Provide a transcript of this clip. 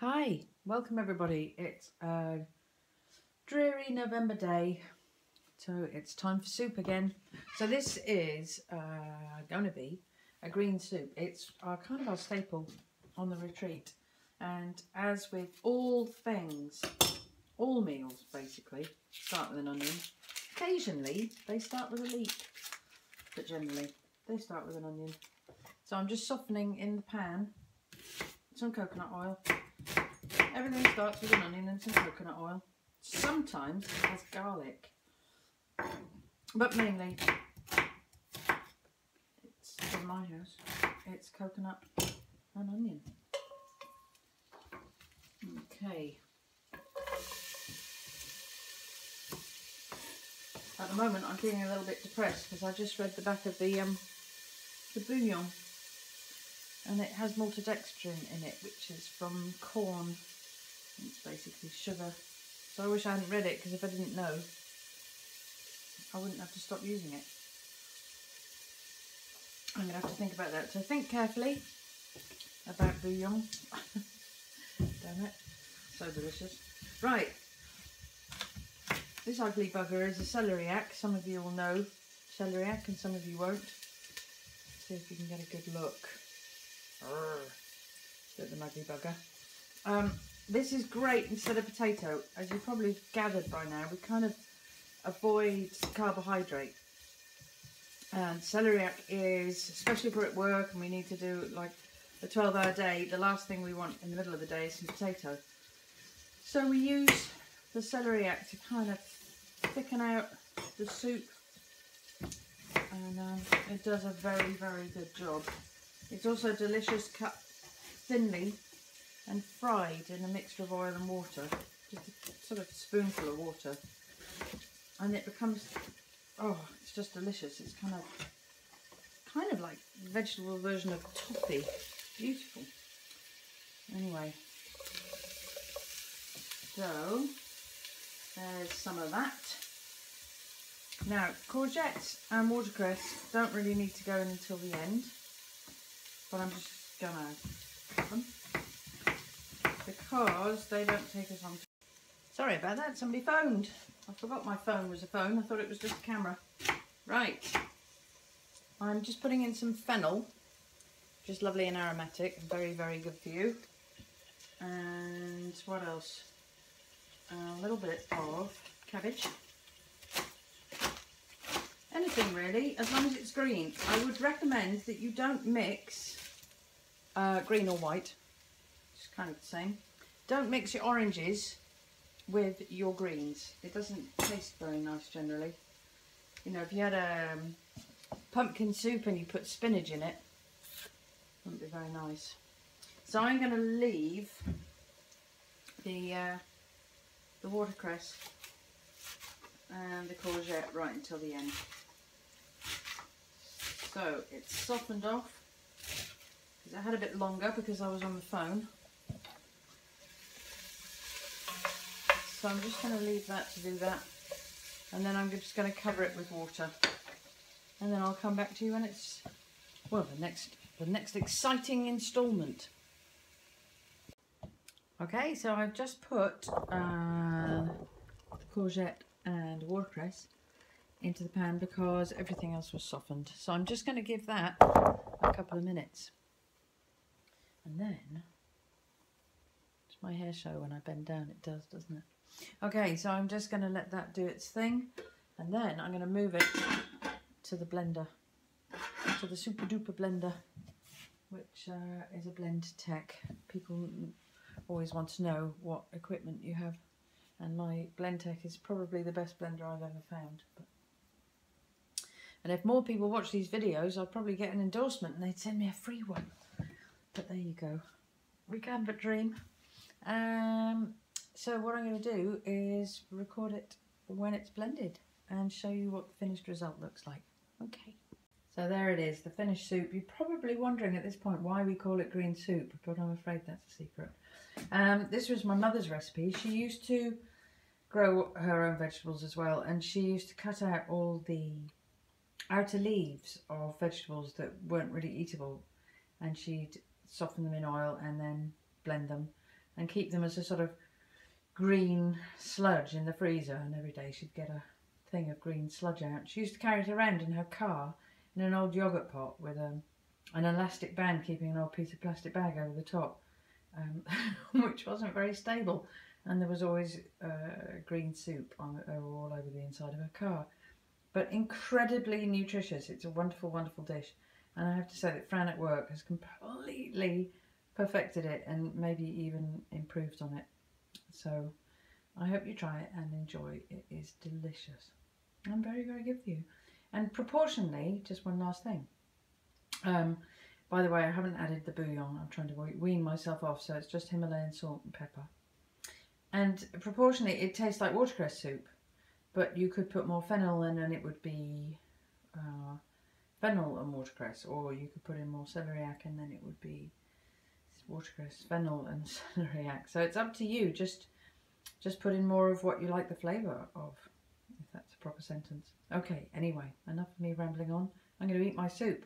Hi, welcome everybody. It's a dreary November day, so it's time for soup again. So this is going to be a green soup. It's kind of our staple on the retreat, and as with all things, all meals basically start with an onion. Occasionally they start with a leek, but generally they start with an onion. So I'm just softening in the pan some coconut oil. Everything starts with an onion and some coconut oil. Sometimes it has garlic, but mainly it's in my house, it's coconut and onion. Okay. At the moment I'm feeling a little bit depressed because I just read the back of the bouillon, and it has maltodextrin in it, which is from corn. It's basically sugar. So I wish I hadn't read it, because if I didn't know, I wouldn't have to stop using it. I'm going to have to think about that. So think carefully about bouillon. Damn it. So delicious. Right. This ugly bugger is a celeriac. Some of you will know celeriac and some of you won't. See if you can get a good look. Bit of an ugly bugger. This is great instead of potato. As you probably gathered by now, we kind of avoid carbohydrate. And celeriac is, especially if we're at work and we need to do like a 12-hour day, the last thing we want in the middle of the day is some potato. So we use the celeriac to kind of thicken out the soup, and it does a very, very good job. It's also delicious, cut thinly and fried in a mixture of oil and water, just a sort of spoonful of water, and it becomes, oh, it's just delicious. It's kind of like a vegetable version of toffee. Beautiful. Anyway, so there's some of that. Now, courgettes and watercress don't really need to go in until the end, but I'm just gonna cut them because they don't take as long. Sorry about that, somebody phoned. I forgot my phone was a phone. I thought it was just a camera. Right, I'm just putting in some fennel, which is lovely and aromatic and very, very good for you. And what else? A little bit of cabbage. Anything really, as long as it's green. I would recommend that you don't mix green or white. It's kind of the same. Don't mix your oranges with your greens. It doesn't taste very nice generally. You know, if you had a pumpkin soup and you put spinach in it, it wouldn't be very nice. So I'm going to leave the watercress and the courgette right until the end. So it's softened off. I had a bit longer because I was on the phone. So I'm just going to leave that to do that, and then I'm just going to cover it with water, and then I'll come back to you when it's, well, the next exciting instalment. Okay, so I've just put the courgette and watercress into the pan because everything else was softened. So I'm just going to give that a couple of minutes. And then, does my hair show when I bend down? It does, doesn't it? Okay, so I'm just going to let that do its thing, and then I'm going to move it to the blender, to the super duper blender, which is a blend tech. People always want to know what equipment you have, and my blend tech is probably the best blender I've ever found. And if more people watch these videos, I'd probably get an endorsement and they'd send me a free one. But there you go, we can but dream. So what I'm going to do is record it when it's blended and show you what the finished result looks like. Okay. So there it is, the finished soup. You're probably wondering at this point why we call it green soup, but I'm afraid that's a secret. This was my mother's recipe. She used to grow her own vegetables as well, and she used to cut out all the outer leaves of vegetables that weren't really eatable, and she'd soften them in oil and then blend them and keep them as a sort of green sludge in the freezer, and every day she'd get a thing of green sludge out. She used to carry it around in her car in an old yoghurt pot with an elastic band keeping an old piece of plastic bag over the top, which wasn't very stable, and there was always green soup all over the inside of her car. But incredibly nutritious. It's a wonderful, wonderful dish, and I have to say that Fran at work has completely perfected it and maybe even improved on it. So I hope you try it and enjoy. It is delicious and very, very good for you. And proportionally, just one last thing. By the way, I haven't added the bouillon. I'm trying to wean myself off, so it's just Himalayan salt and pepper. And proportionally, it tastes like watercress soup, but you could put more fennel in and it would be fennel and watercress, or you could put in more celeriac and then it would be watercress, fennel and celeriac. So it's up to you. Just put in more of what you like the flavour of, if that's a proper sentence. Okay, anyway, enough of me rambling on. I'm going to eat my soup.